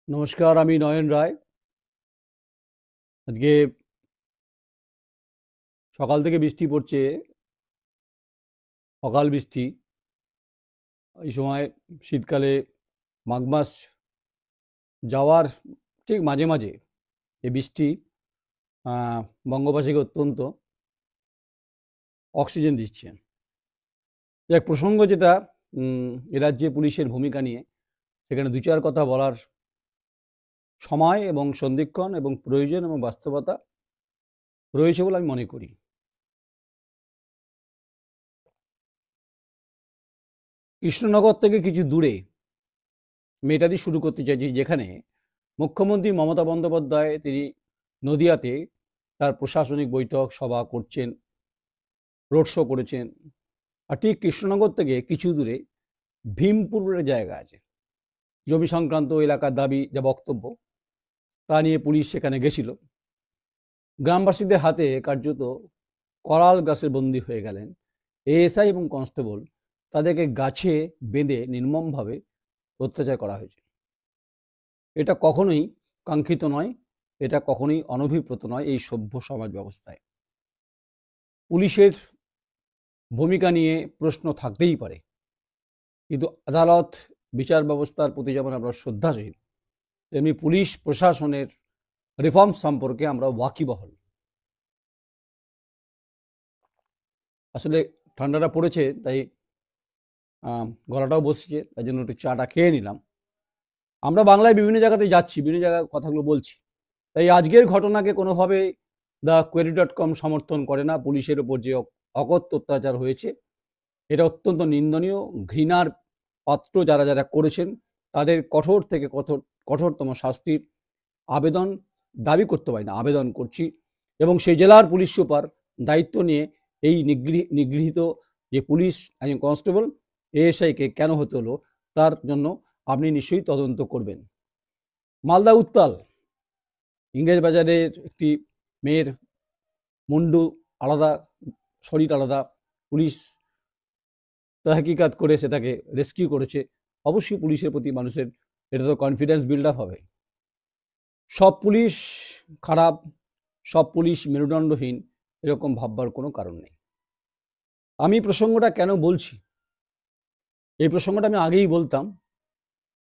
নমস্কার, আমি নয়ন রায়। আজকে সকাল থেকে বৃষ্টি পড়ছে, অকাল বৃষ্টি। এই সময় শীতকালে মাঘ মাস যাওয়ার ঠিক মাঝে মাঝে এই বৃষ্টি বঙ্গবাসীকে অত্যন্ত অক্সিজেন দিচ্ছে। এক প্রসঙ্গ যেটা এ রাজ্যে পুলিশের ভূমিকা নিয়ে, সেখানে দু চার কথা বলার সময় এবং সন্ধিক্ষণ এবং প্রয়োজন এবং বাস্তবতা রয়েছে বলে আমি মনে করি। কৃষ্ণনগর থেকে কিছু দূরে মেয়েটা দিয়ে শুরু করতে চাইছি, যেখানে মুখ্যমন্ত্রী মমতা বন্দ্যোপাধ্যায় তিনি নদিয়াতে তার প্রশাসনিক বৈঠক সভা করছেন, রোড শো করেছেন। আর ঠিক কৃষ্ণনগর থেকে কিছু দূরে ভীমপুর বলে জায়গা আছে, জমি সংক্রান্ত এলাকার দাবি যা বক্তব্য তা নিয়ে পুলিশ সেখানে গেছিল। গ্রামবাসীদের হাতে কার্যত করাল গাছের বন্দী হয়ে গেলেন এএসআই এবং কনস্টেবল। তাদেরকে গাছে বেঁধে নির্মমভাবে অত্যাচার করা হয়েছে। এটা কখনোই কাঙ্ক্ষিত নয়, এটা কখনোই অনভিপ্রেত নয় এই সভ্য সমাজ ব্যবস্থায়। পুলিশের ভূমিকা নিয়ে প্রশ্ন থাকতেই পারে, কিন্তু আদালত বিচার ব্যবস্থার প্রতি যেমন আমরা শ্রদ্ধাশীল, তেমনি পুলিশ প্রশাসনের রিফর্ম সম্পর্কে আমরা ওয়াকিবহল। আসলে ঠান্ডাটা পড়েছে, তাই গলাটাও বসছে, তাই জন্য একটু চাটা খেয়ে নিলাম। আমরা বাংলায় বিভিন্ন জায়গাতে যাচ্ছি, বিভিন্ন জায়গায় কথাগুলো বলছি। তাই আজকের ঘটনাকে কোনোভাবে দ্য কোয়েরি.কম সমর্থন করে না। পুলিশের ওপর যে অকথ্য অত্যাচার হয়েছে, এটা অত্যন্ত নিন্দনীয়, ঘৃণার পাত্র। যারা যারা করেছেন তাদের কঠোর থেকে কঠোরতম শাস্তির আবেদন দাবি করতে পারি না, আবেদন করছি। এবং সেই জেলার পুলিশ সুপার দায়িত্ব নিয়ে এই নিগৃহীত যে পুলিশ একজন কনস্টেবল এএসআইকে কেন হতে হলো, তার জন্য আপনি নিশ্চয়ই তদন্ত করবেন। মালদা উত্তাল, ইংরেজ বাজারের একটি মেয়ের মুন্ডু আলাদা, শরীর আলাদা, পুলিশ তহকিকাত করে সেটাকে রেস্কিউ করেছে। অবশ্যই পুলিশের প্রতি মানুষের এটা তো কনফিডেন্স বিল্ড আপ হবে। সব পুলিশ খারাপ, সব পুলিশ মেরুদণ্ডহীন, এরকম ভাববার কোনো কারণ নেই। আমি প্রসঙ্গটা কেন বলছি, এই প্রসঙ্গটা আমি আগেই বলতাম।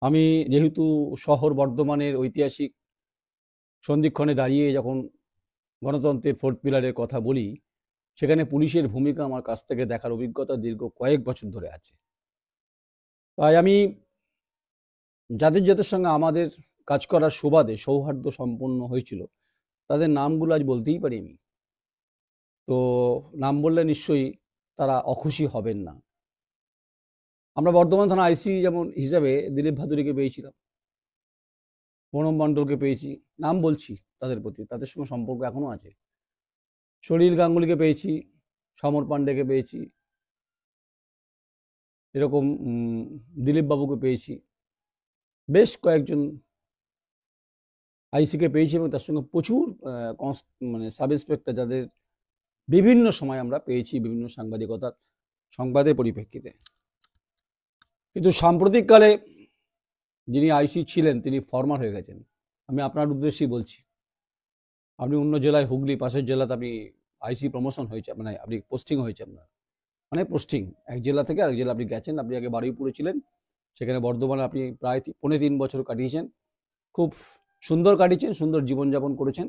আমি যেহেতু শহর বর্ধমানের ঐতিহাসিক সন্ধিক্ষণে দাঁড়িয়ে যখন গণতন্ত্রের ফোর্থ পিলারের কথা বলি, সেখানে পুলিশের ভূমিকা আমার কাছ থেকে দেখার অভিজ্ঞতা দীর্ঘ কয়েক বছর ধরে আছে। তাই আমি যাদের যাদের সঙ্গে আমাদের কাজ করার সুবাদে সৌহার্দ্য সম্পন্ন হয়েছিল, তাদের নামগুলো আজ বলতেই পারি আমি। তো নাম বললে নিশ্চয়ই তারা অখুশি হবেন না। আমরা বর্ধমান থানা আইসি যেমন হিসাবে দিলীপ ভাদুরীকে পেয়েছিলাম, প্রণব মণ্ডলকে পেয়েছি, নাম বলছি তাদের প্রতি, তাদের সঙ্গে সম্পর্ক এখনো আছে। সলিল গাঙ্গুলিকে পেয়েছি, সমর পাণ্ডেকে পেয়েছি, এরকম দিলীপ বাবুকে পেয়েছি, বেশ কয়েকজন আইসিকে পেয়েছি, এবং তার সঙ্গে প্রচুর সাব ইন্সপেক্টর, যাদের বিভিন্ন সময় আমরা পেয়েছি বিভিন্ন সাংবাদিকতার সংবাদের পরিপ্রেক্ষিতে। কিন্তু সাম্প্রতিককালে যিনি আইসি ছিলেন তিনি ফরমাল হয়ে গেছেন। আমি আপনার উদ্দেশ্যেই বলছি। আপনি অন্য জেলায়, হুগলি পাশের জেলাতে আপনি আইসি প্রমোশন হয়েছে, মানে আপনি পোস্টিং হয়েছে আপনার, মানে পোস্টিং এক জেলা থেকে আরেক জেলা আপনি গেছেন। আপনি আগে বারুইপুরে ছিলেন, সেখানে বর্ধমানে আপনি প্রায় 3.5 বছর কাটিয়েছেন। খুব সুন্দর কাটিয়েছেন, সুন্দর জীবনযাপন করেছেন।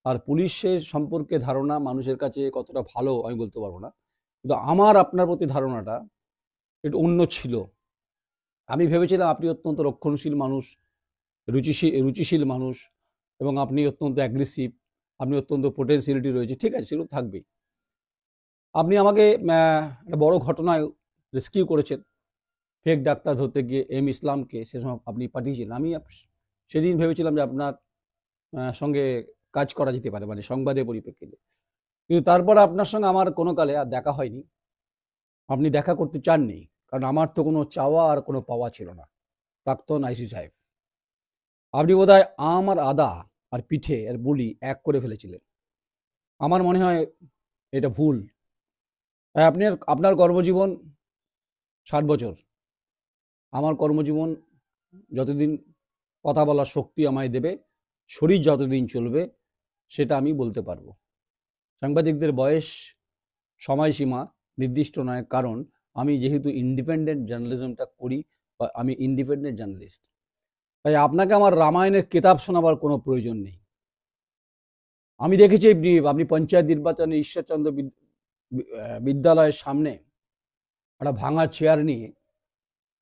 আর পুলিশের সম্পর্কে ধারণা মানুষের কাছে কতটা ভালো আমি বলতে পারবো না, কিন্তু আমার আপনার প্রতি ধারণাটা একটু অন্য ছিল। আমি ভেবেছিলাম আপনি অত্যন্ত রক্ষণশীল মানুষ, রুচিশীল মানুষ, এবং আপনি অত্যন্ত অ্যাগ্রেসিভ, আপনি অত্যন্ত পোটেন্সিয়ালিটি রয়েছে, ঠিক আছে, সেগুলো থাকবেই। আপনি আমাকে একটা বড় ঘটনায় রেস্কিউ করেছেন, ফেক ডাক্তার ধরতে গিয়ে ইসলামকে সে সময় আপনি পাঠিয়েছিলেন। আমি সেদিন ভেবেছিলাম যে আপনার সঙ্গে কাজ করা যেতে পারে, মানে সংবাদের পরিপ্রেক্ষিতে। কিন্তু তারপর আপনার সঙ্গে আমার কোনো কালে আর দেখা হয়নি, আপনি দেখা করতে চাননি, কারণ আমার তো কোনো চাওয়া আর কোনো পাওয়া ছিল না। প্রাক্তন আইসি সাহেব, আপনি বোধহয় আম আর আদা আর পিঠে আর বুলি এক করে ফেলেছিলেন। আমার মনে হয় এটা ভুল। আপনার কর্মজীবন 60 বছর, আমার কর্মজীবন যতদিন কথা বলার শক্তি আমায় দেবে, শরীর যতদিন চলবে সেটা আমি বলতে পারবো। সাংবাদিকদের বয়স সময়সীমা নির্দিষ্ট নয়, কারণ আমি যেহেতু ইন্ডিপেন্ডেন্ট জার্নালিজমটা করি, বা আমি ইন্ডিপেন্ডেন্ট জার্নালিস্ট, তাই আপনাকে আমার রামায়ণের কেতাব শোনাবার কোনো প্রয়োজন নেই। আমি দেখেছি আপনি পঞ্চায়েত নির্বাচনে ঈশ্বরচন্দ্র বিদ্যালয়ের সামনে একটা ভাঙা চেয়ার নিয়ে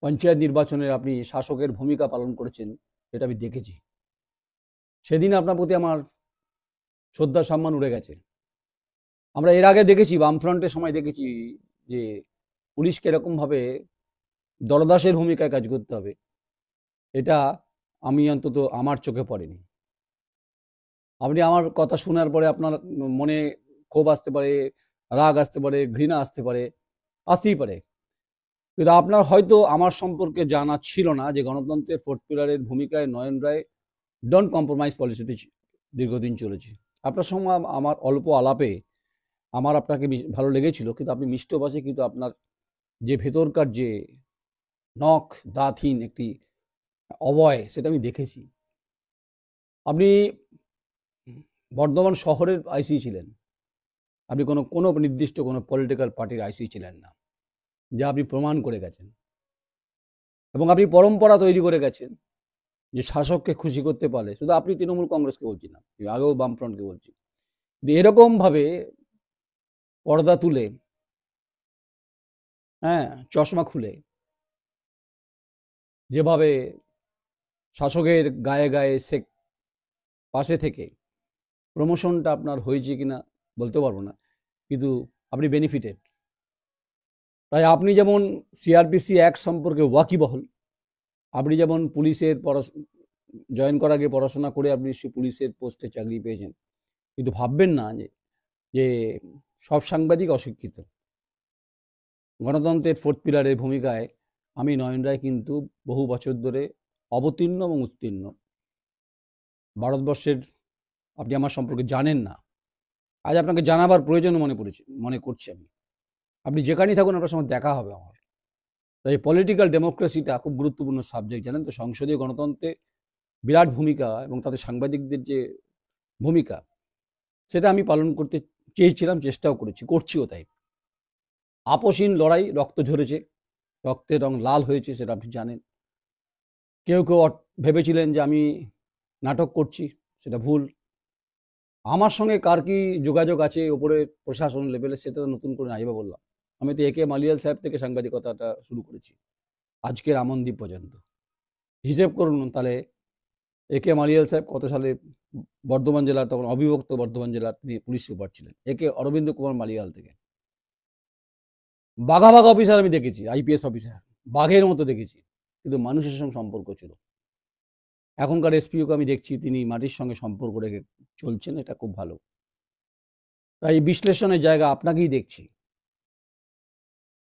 পঞ্চায়েত নির্বাচনের আপনি শাসকের ভূমিকা পালন করেছেন, এটা আমি দেখেছি। সেদিন আপনার প্রতি আমার শ্রদ্ধা সম্মান উড়ে গেছে। আমরা এর আগে দেখেছি, বামফ্রন্টের সময় দেখেছি যে পুলিশকে এরকমভাবে দলদাসের ভূমিকায় কাজ করতে হবে, এটা আমি অন্তত আমার চোখে পড়েনি। আপনি আমার কথা শোনার পরে আপনার মনে ক্ষোভ আসতে পারে, রাগ আসতে পারে, ঘৃণা আসতে পারে, আসতেই পারে, কিন্তু আপনার হয়তো আমার সম্পর্কে জানা ছিল না যে গণতন্ত্রের ফোর্থ পিলারের ভূমিকায় নয়ন রায় ডোন্ট কম্প্রোমাইজ পলিসিতে দীর্ঘদিন চলেছে। আপনার সঙ্গে আমার অল্প আলাপে আমার আপনাকে ভালো লেগেছিল, কিন্তু আপনি মিষ্টভাষী, কিন্তু আপনার যে ভেতরকার যে নখ দাঁতহীন একটি অবয়, সেটা আমি দেখেছি। আপনি বর্ধমান শহরের আইসি ছিলেন, আপনি কোনো নির্দিষ্ট কোনো পলিটিক্যাল পার্টির আইসি ছিলেন না, যা আপনি প্রমাণ করে গেছেন। এবং আপনি পরম্পরা তৈরি করে গেছেন যে শাসককে খুশি করতে পারলে, শুধু আপনি তৃণমূল কংগ্রেসকে বলছি না, আগেও বামফ্রন্টকে বলছি, কিন্তু এরকমভাবে পর্দা তুলে, হ্যাঁ, চশমা খুলে যেভাবে শাসকের গায়ে গায়ে সে পাশে থেকে প্রমোশনটা আপনার হয়েছে কিনা বলতে পারবো না, কিন্তু আপনি বেনিফিটেড। তাই আপনি যেমন সিআরপিসি অ্যাক্ট সম্পর্কে ওয়াকিবহল, আপনি যেমন পুলিশের জয়েন করার আগে পড়াশোনা করে আপনি পুলিশের পোস্টে চাকরি পেয়েছেন, কিন্তু ভাববেন না যে সব সাংবাদিক অশিক্ষিত। গণতন্ত্রের ফোর্থ পিলারের ভূমিকায় আমি নয়ন রায় কিন্তু বহু বছর ধরে অবতীর্ণ এবং উত্তীর্ণ। ভারতবর্ষের আপনি আমার সম্পর্কে জানেন না, আজ আপনাকে জানাবার প্রয়োজন মনে করছি আমি। আপনি যেখানেই থাকুন, আপনার সঙ্গে দেখা হবে আমার। তাই পলিটিক্যাল ডেমোক্রেসিটা খুব গুরুত্বপূর্ণ সাবজেক্ট, জানেন তো। সংসদীয় গণতন্ত্রে বিরাট ভূমিকা, এবং তাতে সাংবাদিকদের যে ভূমিকা, সেটা আমি পালন করতে চেয়েছিলাম, চেষ্টাও করছিও। তাই আপসহীন লড়াই, রক্ত ঝরেছে, রক্তের রং লাল হয়েছে, সেটা আপনি জানেন। কেউ কেউ ভেবেছিলেন যে আমি নাটক করছি, সেটা ভুল। আমার সঙ্গে কার কি যোগাযোগ আছে ওপরে প্রশাসন লেভেলে, সেটা নতুন করে নাইবা বললাম। আমি তো একে মালিয়াল সাহেব থেকে সাংবাদিকতাটা শুরু করেছি, আজকের আমনদ্বীপ পর্যন্ত। হিসেব করুন তাহলে, একে মালিয়াল সাহেব কত সালে বর্ধমান জেলার, তখন অবিভক্ত বর্ধমান জেলার তিনি পুলিশ সুপার ছিলেন, একে অরবিন্দ কুমার মালিয়াল থেকে। বাঘা অফিসার আমি দেখেছি, আইপিএস অফিসার বাঘের মতো দেখেছি, কিন্তু মানুষের সঙ্গে সম্পর্ক ছিল। এখনকার এসপিওকে আমি দেখছি তিনি মাটির সঙ্গে সম্পর্ক রেখে চলছেন, এটা খুব ভালো। তাই বিশ্লেষণের জায়গা আপনাকেই দেখছি।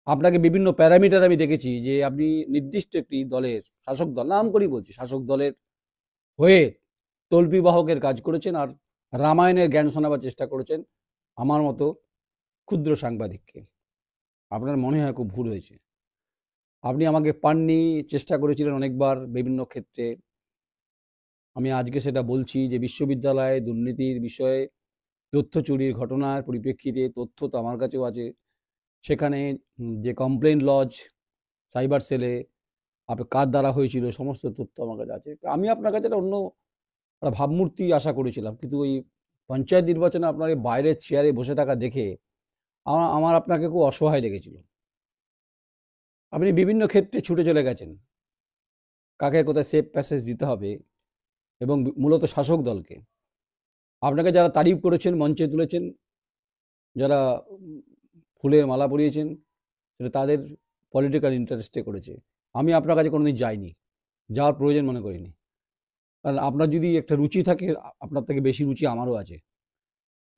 আপনাকে বিভিন্ন প্যারামিটার আমি দেখেছি যে আপনি নির্দিষ্ট একটি দলের, শাসক দল নাম করেই বলছি, শাসক দলের হয়ে তল্পিবাহকের কাজ করেছেন, আর রামায়ণের জ্ঞান শোনাবার চেষ্টা করেছেন আমার মতো ক্ষুদ্র সাংবাদিককে। আপনার মনে হয় খুব ভুল হয়েছে। আপনি আমাকে পাননি, চেষ্টা করেছিলেন অনেকবার বিভিন্ন ক্ষেত্রে। আমি আজকে সেটা বলছি যে বিশ্ববিদ্যালয়ে দুর্নীতির বিষয়ে তথ্য চুরির ঘটনার পরিপ্রেক্ষিতে তথ্য তো আমার কাছেও আছে। সেখানে যে কমপ্লেন লজ সাইবার সেলে কার দ্বারা হয়েছিল, সমস্ত তথ্য আমার কাছে আছে। আমি আপনার কাছে একটা অন্য একটা ভাবমূর্তি আশা করেছিলাম, কিন্তু ওই পঞ্চায়েত নির্বাচনে আপনার এই বাইরের চেয়ারে বসে থাকা দেখে আমার আপনাকে খুব অসহায় লেগেছিল। আপনি বিভিন্ন ক্ষেত্রে ছুটে চলে গেছেন, কাকে কোথায় সেফ প্যাসেজ দিতে হবে, এবং মূলত শাসক দলকে। আপনাকে যারা তারিফ করেছেন, মঞ্চে তুলেছেন, যারা ফুলের মালা পরিয়েছেন, সেটা তাদের পলিটিক্যাল ইন্টারেস্টে করেছে। আমি আপনার কাছে কোনোদিন যাইনি, যাওয়ার প্রয়োজন মনে করিনি। কারণ আপনার যদি একটা রুচি থাকে, আপনার থেকে বেশি রুচি আমারও আছে।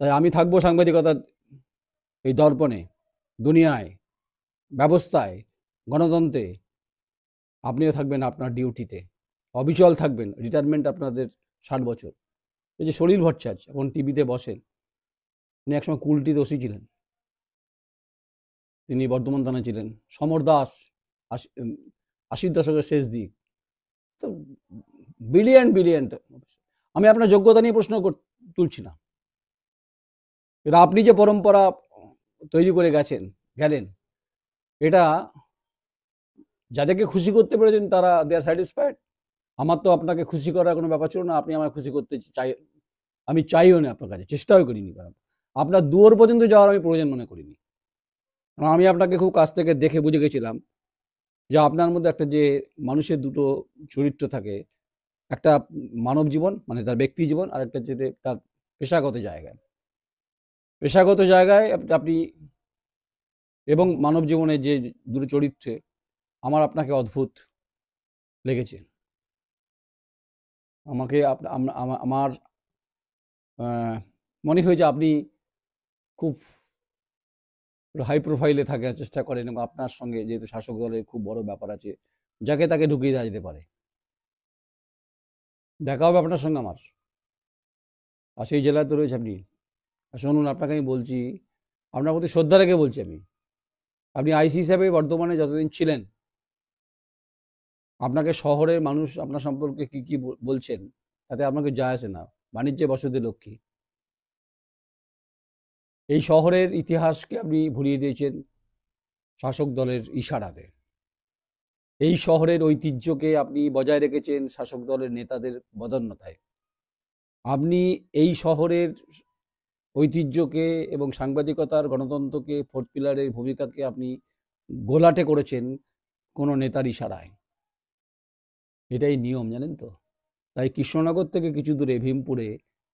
তাই আমি থাকবো সাংবাদিকতার এই দর্পণে, দুনিয়ায়, ব্যবস্থায়, গণতন্ত্রে। আপনিও থাকবেন আপনার ডিউটিতে, অবিচল থাকবেন। রিটায়ারমেন্ট আপনাদের 60 বছর। এই যে সলিল ভট্টাচার্য এখন টিভিতে বসেন, উনি একসময় কুলটিতে ওসি ছিলেন, তিনি বর্ধমান থানায় ছিলেন। সমর দাস 80 দশকের শেষ দিক, তো ব্রিলিয়েন্ট। আমি আপনার যোগ্যতা নিয়ে প্রশ্ন তুলছি না, কিন্তু আপনি যে পরম্পরা তৈরি করে গেলেন, এটা যাদেরকে খুশি করতে পেরেছেন তারা দে আর স্যাটিসফাইড। আমার তো আপনাকে খুশি করার কোনো ব্যাপার ছিল না, আপনি আমায় খুশি করতে আমি চাইও না আপনার কাছে, চেষ্টাও করিনি। কারণ আপনার দুয়ার পর্যন্ত যাওয়ার আমি প্রয়োজন মনে করিনি। কারণ আমি আপনাকে খুব কাছ থেকে দেখে বুঝে গেছিলাম যে আপনার মধ্যে একটা যে মানুষের দুটো চরিত্র থাকে, একটা মানব জীবন মানে তার ব্যক্তি জীবন, আর একটা যেটা তার পেশাগত জায়গায় আপনি এবং মানব জীবনে যে দুটো চরিত্রে আমার আপনাকে অদ্ভুত লেগেছে। আমাকে আমার মনে হয়েছে আপনি খুব হাই প্রোফাইলে থাকার চেষ্টা করেন, এবং আপনার সঙ্গে যেহেতু শাসক দলের খুব বড় ব্যাপার আছে, যাকে তাকে ঢুকিয়ে দেওয়া যেতে পারে। দেখা হবে আপনার সঙ্গে আমার, আর সেই জেলায় তো রয়েছে আপনি। শুনুন, আপনাকে আমি বলছি, আপনার প্রতি শ্রদ্ধা রেখে বলছি, আপনি আইসি হিসাবে বর্ধমানে যতদিন ছিলেন, আপনাকে শহরের মানুষ আপনার সম্পর্কে কি বলছেন তাতে আপনাকে যায় আসে না। বাণিজ্যে বসতি লক্ষ্মী, এই শহরের ইতিহাসকে আপনি ভুলিয়ে দিয়েছেন শাসক দলের ইশারাতে। এই শহরের ঐতিহ্যকে আপনি বজায় রেখেছেন শাসক দলের নেতাদের বদান্যতায়। আপনি এই শহরের ঐতিহ্যকে এবং সাংবাদিকতার গণতন্ত্রকে, ফোর্থ পিলারের ভূমিকাকে আপনি গোলাটে করেছেন কোনো নেতার ইশারায়। এটাই নিয়ম, জানেন তো। তাই কৃষ্ণনগর থেকে কিছু দূরে ভীমপুরে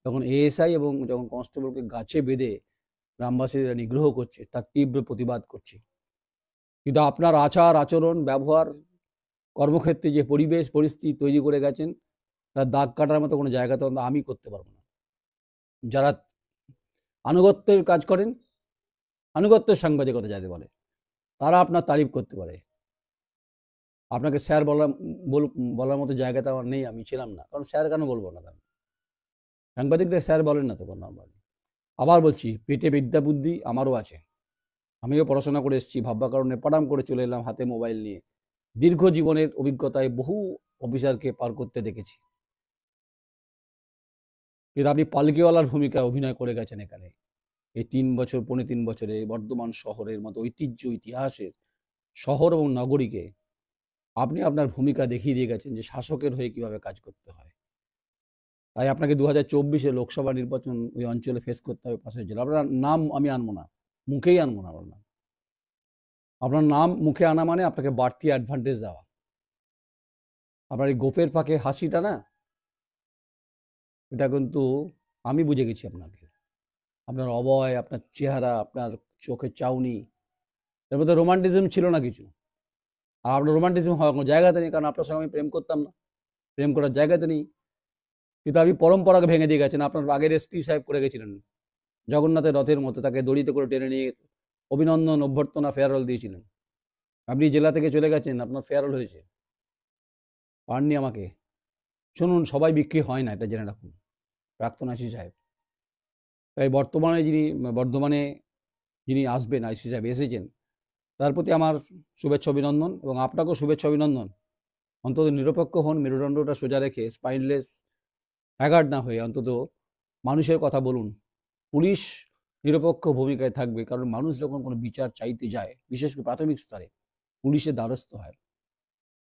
যখন এএসআই এবং যখন কনস্টেবলকে গাছে বেঁধে গ্রামবাসীরা নিগ্রহ করছে, তার তীব্র প্রতিবাদ করছে। কিন্তু আপনার আচার আচরণ ব্যবহার, কর্মক্ষেত্রে যে পরিবেশ পরিস্থিতি তৈরি করে গেছেন, তার দাগ কাটার মতো কোনো জায়গা তো আমি করতে পারবো না। যারা আনুগত্যের কাজ করেন, আনুগত্যের সাংবাদিকতা যাদের বলে, তারা আপনার তারিফ করতে পারে। আপনাকে স্যার বলার মতো জায়গাতে আমার নেই, আমি ছিলাম না। কারণ স্যার কেন বলবো না, কারণ সাংবাদিকদের স্যার বলেন না তো কোনো নর্মালি। আবার বলছি, পেটে বিদ্যা বুদ্ধি আমারও আছে, আমিও পড়াশোনা করে এসেছি। ভাববার কারণে পাড়াম করে চলে এলাম হাতে মোবাইল নিয়ে। দীর্ঘ জীবনের অভিজ্ঞতায় বহু অফিসারকে পার করতে দেখেছি। কিন্তু আপনি পালকিওয়ালার ভূমিকা অভিনয় করে গেছেন এখানে। এই 3 বছরে বর্ধমান শহরের মতো ঐতিহ্য ইতিহাসের শহর এবং নগরীকে আপনি আপনার ভূমিকা দেখিয়ে দিয়ে গেছেন যে শাসকের হয়ে কিভাবে কাজ করতে হয়। তাই আপনাকে 2024 লোকসভা নির্বাচন ওই অঞ্চলে ফেস করতে হবে পাশের জেলা। আপনার নাম আমি আনবো না, মুখেই আনবো না। আপনার নাম মুখে আনা মানে আপনাকে বাড়তি অ্যাডভান্টেজ দেওয়া। আপনার এই গোপের ফাঁকে হাসিটা না, এটা কিন্তু আমি বুঝে গেছি আপনাকে। আপনার অবয়, আপনার চেহারা, আপনার চোখের চাউনি, এর মধ্যে রোমান্টিজম ছিল না কিছু। আর আপনার রোমান্টিজম হওয়ার কোনো জায়গাতে নেই, কারণ আপনার সঙ্গে আমি প্রেম করতাম না, প্রেম করার জায়গাতে নেই। কিন্তু আপনি পরম্পরাকে ভেঙে দিয়ে গেছেন। আপনার আগের এসপি সাহেব করে গেছিলেন জগন্নাথের রথের মতো, তাকে দড়িতে করে টেনে নিয়ে অভিনন্দন, অভ্যর্থনা, ফেয়ারওয়েল দিয়েছিলেন। আপনি জেলা থেকে চলে গেছেন, আপনার ফেয়ারওয়েল হয়েছে, পাননি আমাকে। শুনুন, সবাই বিক্রি হয় না, এটা জেনে রাখুন প্রাক্তন আইসি সাহেব। তাই বর্ধমানে যিনি আসবেন, আইসি সাহেব এসেছেন, তার প্রতি আমার শুভেচ্ছা অভিনন্দন, এবং আপনাকেও শুভেচ্ছা অভিনন্দন। অন্তত নিরপেক্ষ হন, মেরুদণ্ডটা সোজা রেখে, স্পাইনলেস হ্যাগার্ড না হয়ে অন্তত মানুষের কথা বলুন। পুলিশ নিরপেক্ষ ভূমিকায় থাকবে, কারণ মানুষ যখন কোনো বিচার চাইতে যায়, বিশেষ করে প্রাথমিক স্তরে, পুলিশের দ্বারস্থ হয়।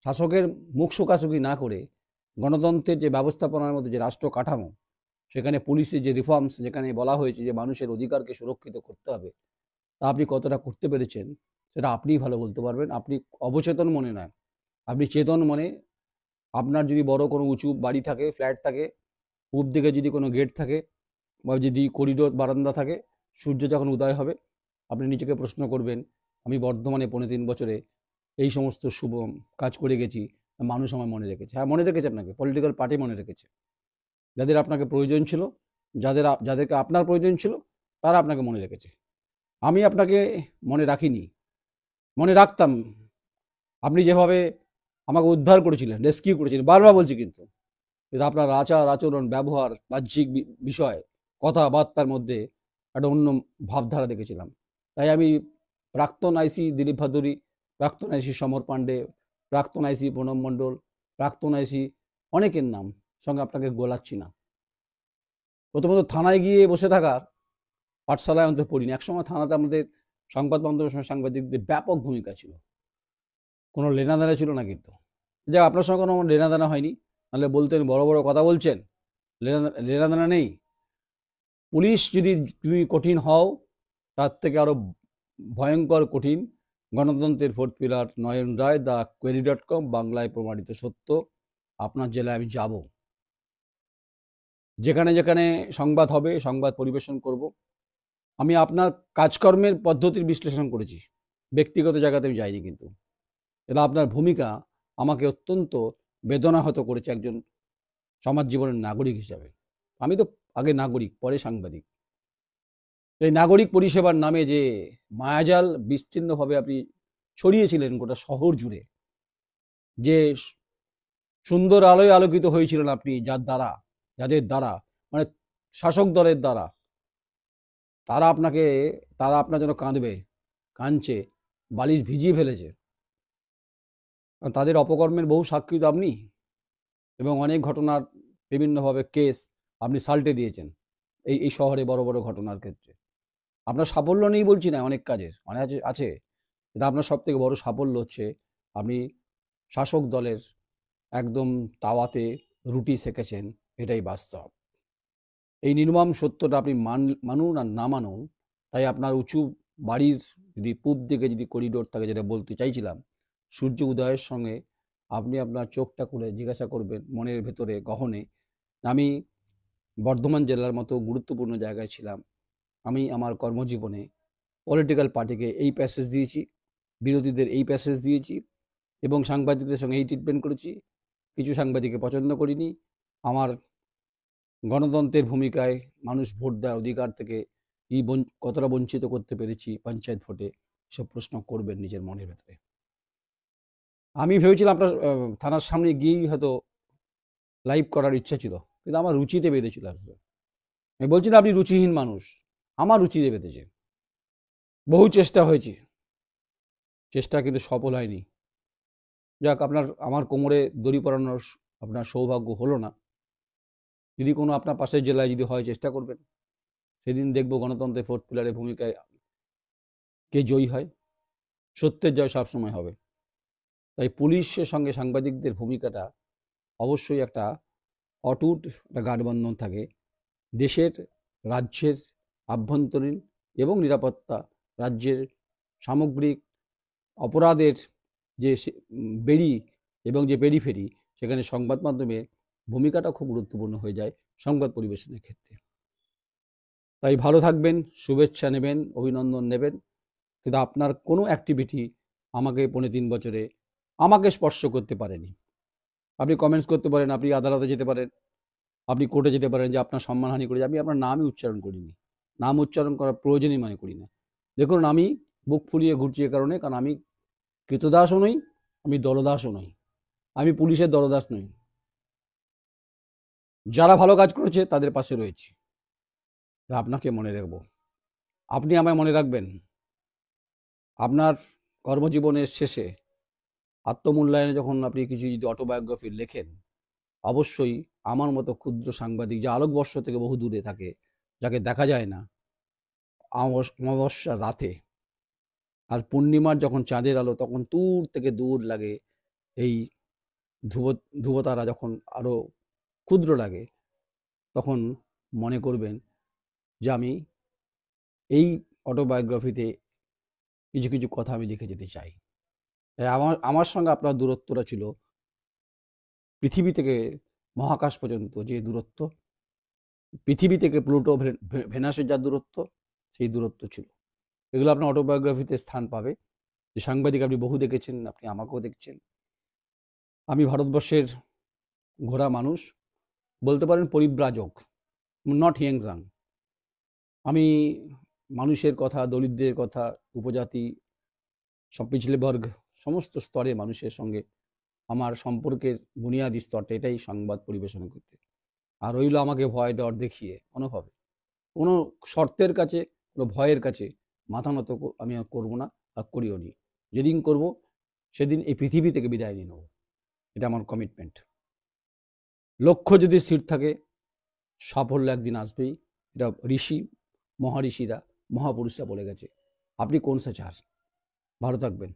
শাসকের মুখ শোকাশুকি না করে গণতন্ত্রের যে ব্যবস্থাপনার মধ্যে যে রাষ্ট্র কাঠামো, সেখানে পুলিশের যে রিফর্মস, যেখানে বলা হয়েছে যে মানুষের অধিকারকে সুরক্ষিত করতে হবে, তা আপনি কতটা করতে পেরেছেন সেটা আপনিই ভালো বলতে পারবেন। আপনি অবচেতন মনে নয়, আপনি চেতন মনে। আপনার যদি বড় কোনো উঁচু বাড়ি থাকে, ফ্ল্যাট থাকে, পূব দিকে যদি কোনো গেট থাকে, বা যদি করিডোর বারান্দা থাকে, সূর্য যখন উদয় হবে আপনি নিজেকে প্রশ্ন করবেন, আমি বর্ধমানে 3.5 বছরে এই সমস্ত শুভ কাজ করে গেছি, মানুষ আমার মনে রেখেছে। হ্যাঁ, মনে রেখেছে আপনাকে, পলিটিক্যাল পার্টি মনে রেখেছে। যাদের আপনাকে প্রয়োজন ছিল, যাদেরকে আপনার প্রয়োজন ছিল, তারা আপনাকে মনে রেখেছে। আমি আপনাকে মনে রাখিনি, মনে রাখতাম। আপনি যেভাবে আমাকে উদ্ধার করেছিলেন, রেস্কিউ করেছিলেন, বারবার বলছি, কিন্তু আপনার আচার আচরণ, ব্যবহার, বাহ্যিক বিষয়, কথাবার্তার মধ্যে একটা অন্য ভাবধারা দেখেছিলাম। তাই আমি প্রাক্তন আইসি দিলীপ ভাদুরী, প্রাক্তন আইসি সমর পাণ্ডে, প্রাক্তন আইসি প্রণব মণ্ডল, প্রাক্তন আইসি অনেকের নাম সঙ্গে আপনাকে গোলাচ্ছি না। প্রথমত থানায় গিয়ে বসে থাকার পাঠশালায় অন্তত পড়িনি। একসময় থানাতে আমাদের সংবাদ মাধ্যমের সঙ্গে সাংবাদিকদের ব্যাপক ভূমিকা ছিল, কোনো লেনাদেনা ছিল না কিন্তু। যা আপনার সঙ্গে কোনো লেনাদেনা হয়নি, নাহলে বলতেন বড় বড় কথা বলছেন, লেনাদেনা নেই। পুলিশ যদি তুমি কঠিন হও, তার থেকে আরও ভয়ঙ্কর কঠিন গণতন্ত্রের fourth pillar Nayan Roy, the query.com, বাংলায় প্রমাণিত সত্য। আপনার জেলায় আমি যাব, যেখানে যেখানে সংবাদ হবে সংবাদ পরিবেশন করব। আমি আপনার কাজকর্মের পদ্ধতির বিশ্লেষণ করেছি, ব্যক্তিগত জায়গাতে আমি যাইনি কিন্তু। এটা আপনার ভূমিকা আমাকে অত্যন্ত বেদনাহত করেছে একজন সমাজ জীবনের নাগরিক হিসাবে। আমি তো আগে নাগরিক, পরে সাংবাদিক। এই নাগরিক পরিষেবার নামে যে মায়াজাল বিস্তীর্ণভাবে আপনি ছড়িয়েছিলেন গোটা শহর জুড়ে, যে সুন্দর আলোয় আলোকিত হয়েছিলেন আপনি, যাদের দ্বারা মানে শাসক দলের দ্বারা, তারা আপনার জন্য কাঁদছে, বালিশ ভিজিয়ে ফেলেছে। তাদের অপকর্মের বহু সাক্ষী তো আপনি, এবং অনেক ঘটনার বিভিন্নভাবে কেস আপনি সাল্টে দিয়েছেন এই শহরে বড় বড় ঘটনার ক্ষেত্রে। আপনার সাফল্য নেই বলছি না, অনেক কাজের অনেক আছে, কিন্তু আপনার সব থেকে বড় সাফল্য হচ্ছে আপনি শাসক দলের একদম তাওয়াতে রুটি সেকেছেন, এটাই বাস্তব। এই নির্মম সত্যটা আপনি মানুন আর না মানুন, তাই আপনার উঁচু বাড়ির যদি পূব দিকে যদি করিডোর থাকে, যেটা বলতে চাইছিলাম, সূর্য উদয়ের সঙ্গে আপনি আপনার চোখটা খুলে জিজ্ঞাসা করবেন মনের ভেতরে গহনে, আমি বর্ধমান জেলার মতো গুরুত্বপূর্ণ জায়গায় ছিলাম, আমি আমার কর্মজীবনে পলিটিক্যাল পার্টিকে এই প্যাসেজ দিয়েছি, বিরোধীদের এই প্যাসেজ দিয়েছি, এবং সাংবাদিকদের সঙ্গে এই ট্রিটমেন্ট করেছি। কিছু সাংবাদিককে পছন্দ করিনি। আমার গণতন্ত্রের ভূমিকায় মানুষ ভোট দেওয়ার অধিকার থেকে কতটা বঞ্চিত করতে পেরেছি পঞ্চায়েত ভোটে, সব প্রশ্ন করবেন নিজের মনের ভেতরে। আমি ভেবেছিলাম আপনার থানার সামনে গিয়েই হয়তো লাইভ করার ইচ্ছা ছিল, কিন্তু আমার রুচিতে বেঁধেছিল আসলে। আমি বলছি না আপনি রুচিহীন মানুষ, আমার রুচিতে বেঁধেছে। বহু চেষ্টা হয়েছে, চেষ্টা কিন্তু সফল হয়নি। যাক, আমার কোমরে দড়ি পরানোর আপনার সৌভাগ্য হলো না। যদি কোনো আপনার পাশের জেলায় যদি হয়, চেষ্টা করবেন। সেদিন দেখব গণতন্ত্রের ফোর্থ পিলারের ভূমিকায় কে জয়ী হয়। সত্যের জয় সবসময় হবে। তাই পুলিশের সঙ্গে সাংবাদিকদের ভূমিকাটা অবশ্যই একটা অটুট একটা গাঢ়বন্ধন থাকে। দেশের, রাজ্যের আভ্যন্তরীণ এবং নিরাপত্তা, রাজ্যের সামগ্রিক অপরাধের যে বেড়ি এবং যে পেরিফেরি, সেখানে সংবাদ মাধ্যমের ভূমিকাটা খুব গুরুত্বপূর্ণ হয়ে যায় সংবাদ পরিবেশনের ক্ষেত্রে। তাই ভালো থাকবেন, শুভেচ্ছা নেবেন, অভিনন্দন নেবেন, কিন্তু আপনার কোনো অ্যাক্টিভিটি আমাকে 3.5 বছরে আমাকে স্পর্শ করতে পারেনি। আপনি কমেন্টস করতে পারেন, আপনি আদালতে যেতে পারেন, আপনি কোর্টে যেতে পারেন যে আপনার সম্মানহানি করেছে, আমি আপনার নামই উচ্চারণ করিনি। নাম উচ্চারণ করার প্রয়োজনই মনে করি না। দেখুন, আমি বুক ফুলিয়ে ঘুরছি এ কারণে, কারণ আমি কৃতদাসও নই, আমি দলদাসও নই, আমি পুলিশের দলদাস নই। যারা ভালো কাজ করেছে তাদের পাশে রয়েছি, আপনাকে মনে রাখবো, আপনি আমায় মনে রাখবেন। আপনার কর্মজীবনের শেষে আত্মমূল্যায়নে যখন আপনি কিছু যদি অটোবায়োগ্রাফি লেখেন, অবশ্যই আমার মতো ক্ষুদ্র সাংবাদিক, যা আলোকবর্ষ থেকে বহু দূরে থাকে, যাকে দেখা যায় না অমাবস্যার রাতে, আর পূর্ণিমার যখন চাঁদের আলো তখন দূর লাগে, এই ধ্রুবতারা যখন আরও ক্ষুদ্র লাগে, তখন মনে করবেন যে আমি এই অটোবায়োগ্রাফিতে কিছু কিছু কথা আমি লিখে যেতে চাই। তাই আমার সঙ্গে আপনার দূরত্বটা ছিল পৃথিবী থেকে মহাকাশ পর্যন্ত যে দূরত্ব, পৃথিবী থেকে প্লুটো ভেনাসের যা দূরত্ব, সেই দূরত্ব ছিল। এগুলো আপনার অটোবায়োগ্রাফিতে স্থান পাবে। যে সাংবাদিক আপনি বহু দেখেছেন, আপনি আমাকেও দেখছেন। আমি ভারতবর্ষের ঘোরা মানুষ, বলতে পারেন পরিব্রাজক, নট ইয়াংজাং। আমি মানুষের কথা, দরিদ্রের কথা, উপজাতি, সব পিছলে বর্গ, সমস্ত স্তরে মানুষের সঙ্গে আমার সম্পর্কের বুনিয়াদী স্তরটা এটাই সংবাদ পরিবেশন করতে। আর রইল আমাকে ভয় ডর দেখিয়ে কোনোভাবে, কোনো শর্তের কাছে, কোনো ভয়ের কাছে মাথা নত আমি করবো না, আর করিও নি। যেদিন করব সেদিন এই পৃথিবী থেকে বিদায় নিয়ে নেব, এটা আমার কমিটমেন্ট। লক্ষ্য যদি স্থির থাকে সাফল্য একদিন আসবেই। এটা মহারিষিরা, মহাপুরুষরা বলে গেছে। আপনি কোন সে চার? ভালো থাকবেন।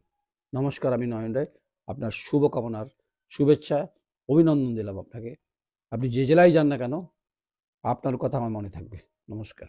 নমস্কার, আমি নয়ন রায়। আপনার শুভকামনার শুভেচ্ছা, অভিনন্দন দিলাম আপনাকে। আপনি যে জেলায় যান না কেন, আপনার কথা আমার মনে থাকবে। নমস্কার।